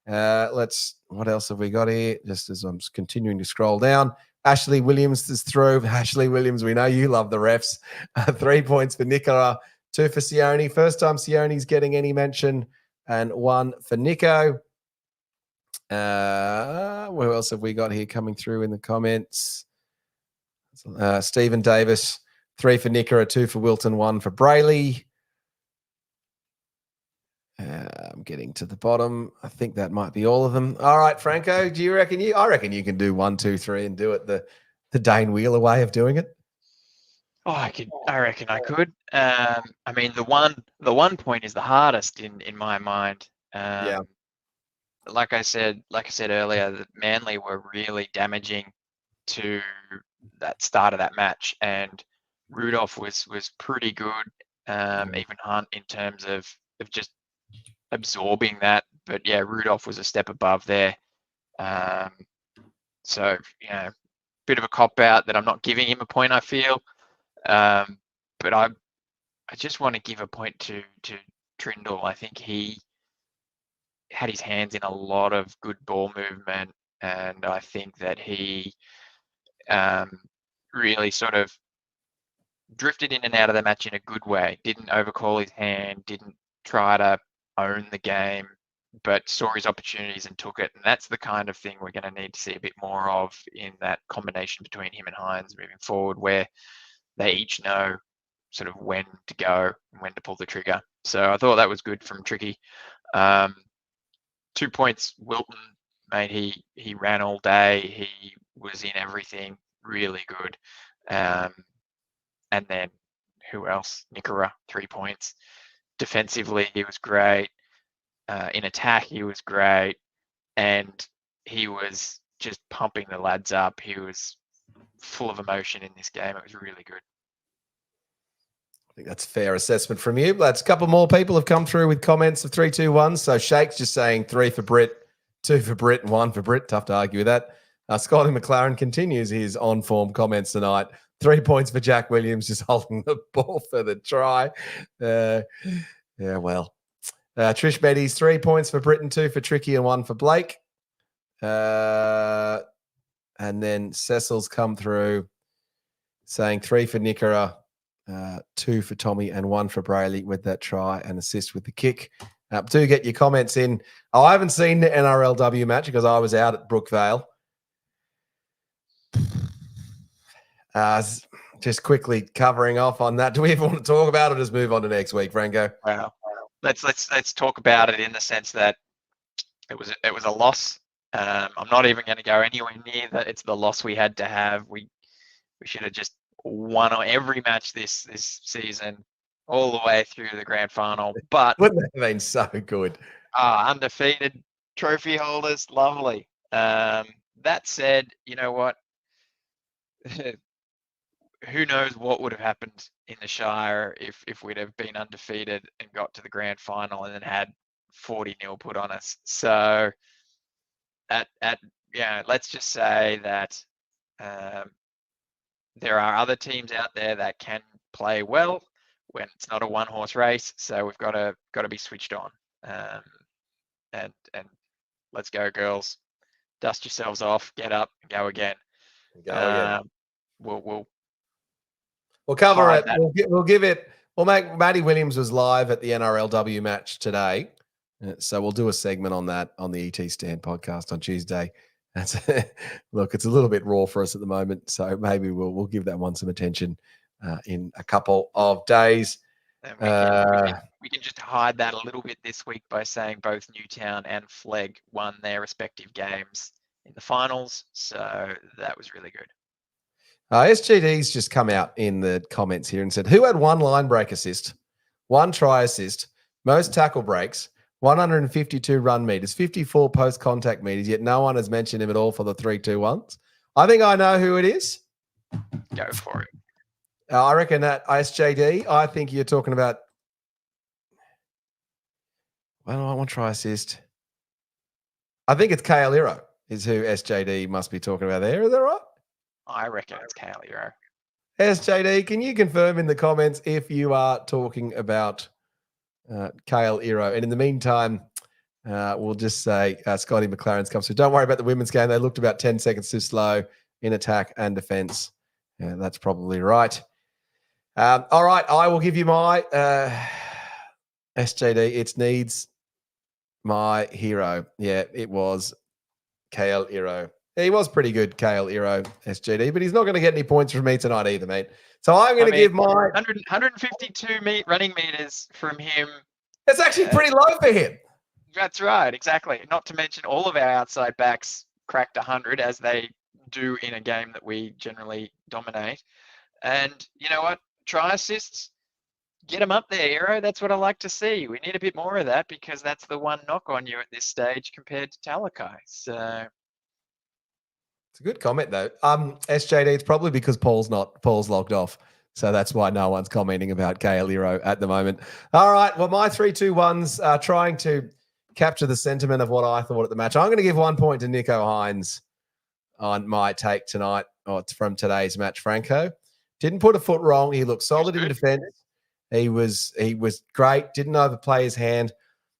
What else have we got here? Just as I'm continuing to scroll down. Ashley Williams is through. Ashley Williams, we know you love the refs. 3 points for Nicola, 2 for Sione. First time Sione's getting any mention, and 1 for Nico. Where else have we got here coming through in the comments? Stephen Davis, 3 for Nicola, 2 for Wilton, 1 for Brayley. I'm getting to the bottom. I think that might be all of them. All right, Franco, do you reckon I reckon you can do 1, 2, 3 and do it the Dane Wheeler way of doing it. Oh, I reckon I could. I mean, the one point is the hardest in my mind. Yeah. Like I said earlier, that Manly were really damaging to that start of that match, and Rudolph was pretty good. Even Hunt in terms of just absorbing that, but yeah, Rudolph was a step above there. So bit of a cop out that I'm not giving him a point, I feel. But I just want to give a point to Trindle. I think he had his hands in a lot of good ball movement, and I think that he really sort of drifted in and out of the match in a good way. Didn't overcall his hand, didn't try to own the game, but saw his opportunities and took it. And that's the kind of thing we're going to need to see a bit more of in that combination between him and Hines moving forward, where they each know sort of when to go and when to pull the trigger. So I thought that was good from Tricky. 2 points, Wilton, mate, he ran all day. He was in everything, really good. And then who else? Nikora, 3 points. Defensively, he was great. In attack, he was great. And he was just pumping the lads up. He was full of emotion in this game. It was really good. I think that's a fair assessment from you. Let's a couple more people have come through with comments of 3, 2, 1. So Shake's just saying 3 for Britt, 2 for Britt, and 1 for Britt. Tough to argue with that. Scotty McLaren continues his on-form comments tonight. 3 points for Jack Williams, just holding the ball for the try. Yeah, well. Trish Betty's 3 points for Britton, 2 for Tricky, and 1 for Blake. And then Cecil's come through saying 3 for Nicola, 2 for Tommy, and 1 for Brayley with that try and assist with the kick. Do get your comments in. Oh, I haven't seen the NRLW match because I was out at Brookvale. Just quickly covering off on that. Do we even want to talk about it? Just move on to next week, Franco. Wow. Let's talk about it in the sense that it was a loss. I'm not even going to go anywhere near that. It's the loss we had to have. We should have just won every match this season, all the way through the grand final. But Wouldn't that have been so good? undefeated trophy holders, lovely. That said, you know what? Who knows what would have happened in the Shire if we'd have been undefeated and got to the grand final and then had 40-0 put on us. So let's just say that there are other teams out there that can play well when it's not a one-horse race. So we've got to be switched on. And let's go, girls. Dust yourselves off, get up, and go again. Go again. We'll cover it. We'll give it. We'll make Matty Williams was live at the NRLW match today, so we'll do a segment on that on the ET Stand podcast on Tuesday. Look, it's a little bit raw for us at the moment, so maybe we'll give that one some attention in a couple of days. We can just hide that a little bit this week by saying both Newtown and Flegg won their respective games in the finals, so that was really good. SGD's just come out in the comments here and said, who had one line break assist, one try assist, most tackle breaks, 152 run meters, 54 post-contact meters, yet no one has mentioned him at all for the 3-2-1s? I think I know who it is. Go for it. I reckon that SJD, I think you're talking about, well, I want try assist. I think it's Kale Iro is who SJD must be talking about there. Is that right? I reckon it's Kale Iro. SJD, can you confirm in the comments if you are talking about Kale Iro? And in the meantime, we'll just say Scotty McLaren's come through. Don't worry about the women's game. They looked about 10 seconds too slow in attack and defense. Yeah, that's probably right. All right, I will give you my SJD. It needs my hero. Yeah, it was Kale Iro. He was pretty good, Kale Iro, SGD, but he's not going to get any points from me tonight either, mate. So I'm going to give my 152 running meters from him. That's actually pretty low for him. That's right, exactly. Not to mention all of our outside backs cracked 100, as they do in a game that we generally dominate. And you know what? Try assists, get them up there, Iro. That's what I like to see. We need a bit more of that because that's the one knock on you at this stage compared to Talakai. So. It's a good comment though. SJD, it's probably because Paul's logged off. So that's why no one's commenting about Kale Iro at the moment. All right. Well, my 3-2-1s are trying to capture the sentiment of what I thought at the match. I'm going to give 1 point to Nico Hines on my take tonight from today's match. Franco didn't put a foot wrong. He looked solid in defense. He was great. Didn't overplay his hand.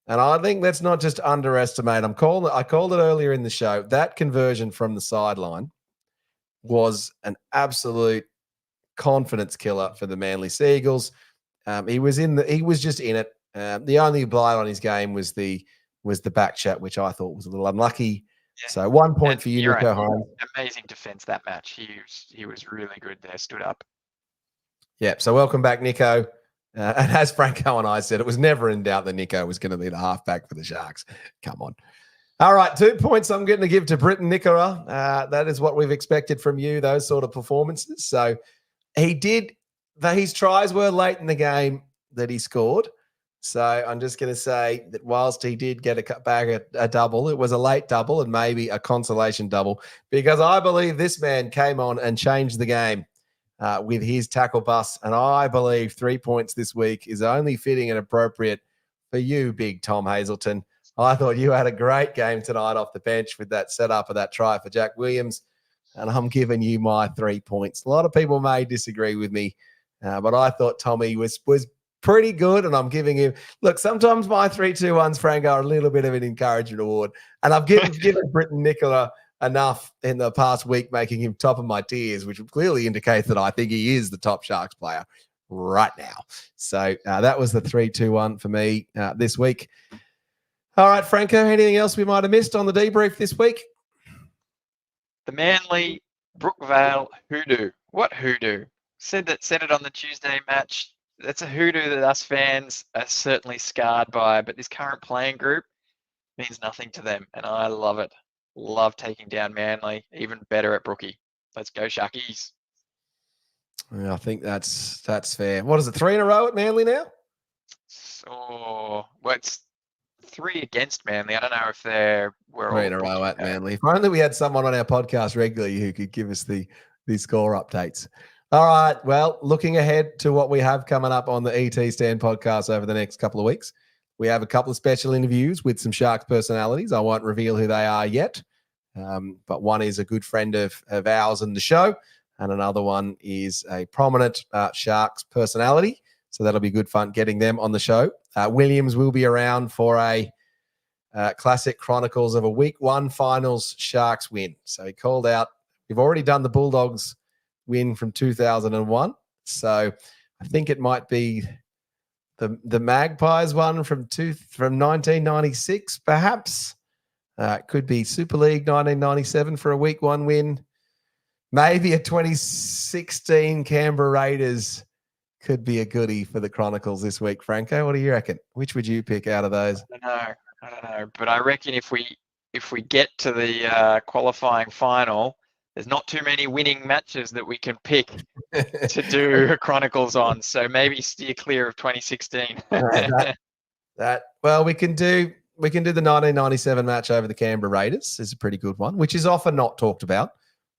And I think let's not just underestimate. I called it earlier in the show. That conversion from the sideline was an absolute confidence killer for the Manly Seagulls. He was just in it. The only blight on his game was the back chat, which I thought was a little unlucky. Yeah. So 1 point for you, Nico Hines. Amazing defense that match. He was really good there. Stood up. Yeah. So welcome back, Nico. And as Franco and I said, it was never in doubt that Nico was going to be the halfback for the Sharks. Come on. All right, 2 points I'm going to give to Britton Nicola. That is what we've expected from you, those sort of performances. So he did. His tries were late in the game that he scored. So I'm just going to say that whilst he did get a double, it was a late double and maybe a consolation double because I believe this man came on and changed the game. With his tackle bust. And I believe 3 points this week is only fitting and appropriate for you, big Tom Hazelton. I thought you had a great game tonight off the bench with that setup of that try for Jack Williams. And I'm giving you my 3 points. A lot of people may disagree with me, but I thought Tommy was pretty good. And I'm giving him, look, sometimes my 3-2-1s, Franco, are a little bit of an encouragement award. And I've given Britton Nicola enough in the past week, making him top of my tiers, which clearly indicates that I think he is the top Sharks player right now. So that was the 3-2-1 for me this week. All right, Franco, anything else we might have missed on the debrief this week? The Manly Brookvale hoodoo. What hoodoo? Said it on the Tuesday match. That's a hoodoo that us fans are certainly scarred by, but this current playing group means nothing to them, and I love it. Love taking down Manly. Even better at Brookie. Let's go, Sharkies. Yeah, I think that's fair. What is it? 3 in a row at Manly now? So, well, it's 3 against Manly. I don't know if we're 3 all in a row at booking, Manly. If only we had someone on our podcast regularly who could give us the score updates. All right. Well, looking ahead to what we have coming up on the ET Stand podcast over the next couple of weeks, we have a couple of special interviews with some Sharks personalities. I won't reveal who they are yet, but one is a good friend of ours in the show, and another one is a prominent Sharks personality. So that'll be good fun getting them on the show. Williams will be around for a classic chronicles of a week 1 finals Sharks win. So he called out, we've already done the Bulldogs win from 2001. So I think it might be the Magpies one from 1996, perhaps. It could be Super League 1997 for a week 1 win. Maybe a 2016 Canberra Raiders could be a goodie for the Chronicles this week. Franco, what do you reckon? Which would you pick out of those? I don't know. But I reckon if we get to the qualifying final, there's not too many winning matches that we can pick to do Chronicles on. So maybe steer clear of 2016. Well, we can do the 1997 match over the Canberra Raiders. Is a pretty good one, which is often not talked about.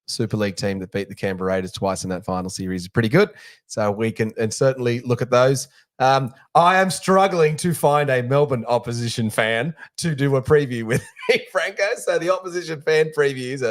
Super League team that beat the Canberra Raiders twice in that final series is pretty good. So we can and certainly look at those. I am struggling to find a Melbourne opposition fan to do a preview with me, Franco. So the opposition fan previews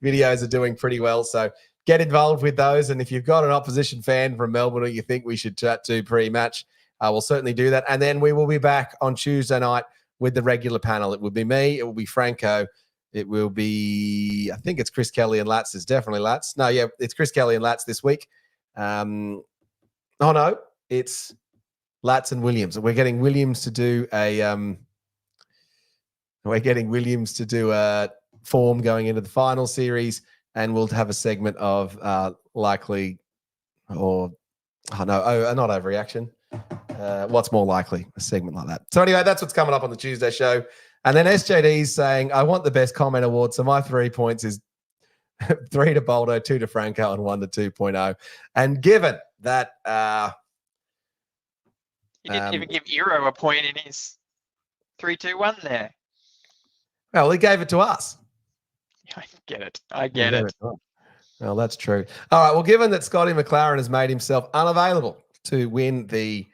videos are doing pretty well. So get involved with those. And if you've got an opposition fan from Melbourne or you think we should chat to pre-match, we'll certainly do that. And then we will be back on Tuesday night with the regular panel. It will be me. It will be Franco. It will be, I think it's Chris Kelly and Latz. It's definitely Latz. No, yeah, it's Chris Kelly and Latz this week. Oh, no, it's Latz and Williams. We're getting Williams to do a form going into the final series, and we'll have a segment of likely or not overreaction. What's more likely? A segment like that. So anyway, that's what's coming up on the Tuesday show. And then SJD's saying, I want the best comment award. So my 3 points is 3 to Boldo, 2 to Franco, and 1 to 2.0. And given that you didn't even give Eero a point in his 3-2-1 there. Well, he gave it to us. I get it. Well, that's true. All right. Well, given that Scotty McLaren has made himself unavailable to win the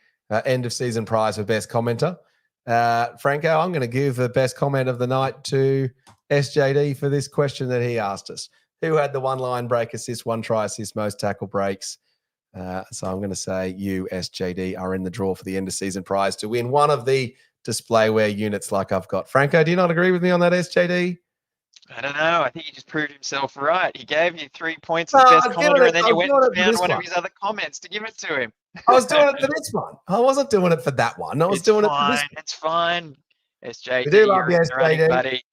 end of season prize for best commenter, Franco, I'm going to give the best comment of the night to SJD for this question that he asked us. Who had the 1 line break assist, 1 try assist, most tackle breaks? So I'm going to say you, SJD, are in the draw for the end of season prize to win one of the displayware units like I've got. Franco, do you not agree with me on that, SJD? I don't know. I think he just proved himself right. He gave you 3 points as best commenter, and then you went and found one of his other comments to give it to him. I was doing it for this one. I wasn't doing it for that one. I was doing it for this one. It's fine. SJD, we do love you, SJD. Buddy.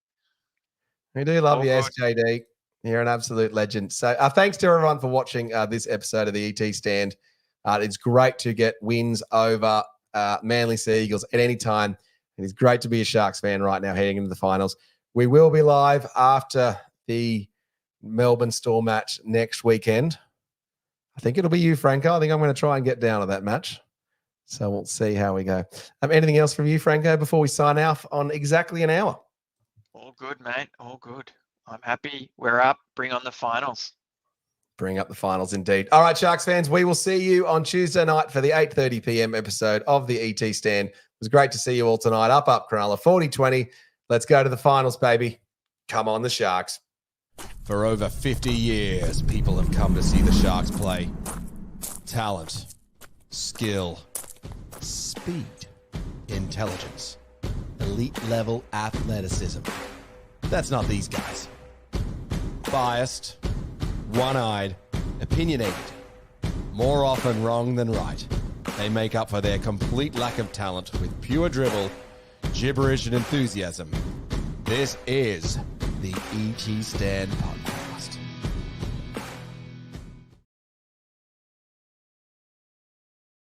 We do love you, SJD. You're an absolute legend. So thanks to everyone for watching this episode of the ET Stand. It's great to get wins over Manly Sea Eagles at any time. And it's great to be a Sharks fan right now heading into the finals. We will be live after the Melbourne Storm match next weekend. I think it'll be you, Franco. I think I'm going to try and get down to that match. So we'll see how we go. Anything else from you, Franco, before we sign off on exactly an hour? All good, mate. All good. I'm happy. We're up. Bring on the finals. Bring up the finals indeed. All right, Sharks fans, we will see you on Tuesday night for the 8:30 p.m. episode of the ET Stand. It was great to see you all tonight. Up, Cronulla, 40-20. Let's go to the finals, baby. Come on, the Sharks. For over 50 years, people have come to see the Sharks play. Talent, skill, speed, intelligence, elite level athleticism. That's not these guys. Biased, one-eyed, opinionated, more often wrong than right. They make up for their complete lack of talent with pure dribble, gibberish, and enthusiasm. This is the ET Stand Podcast.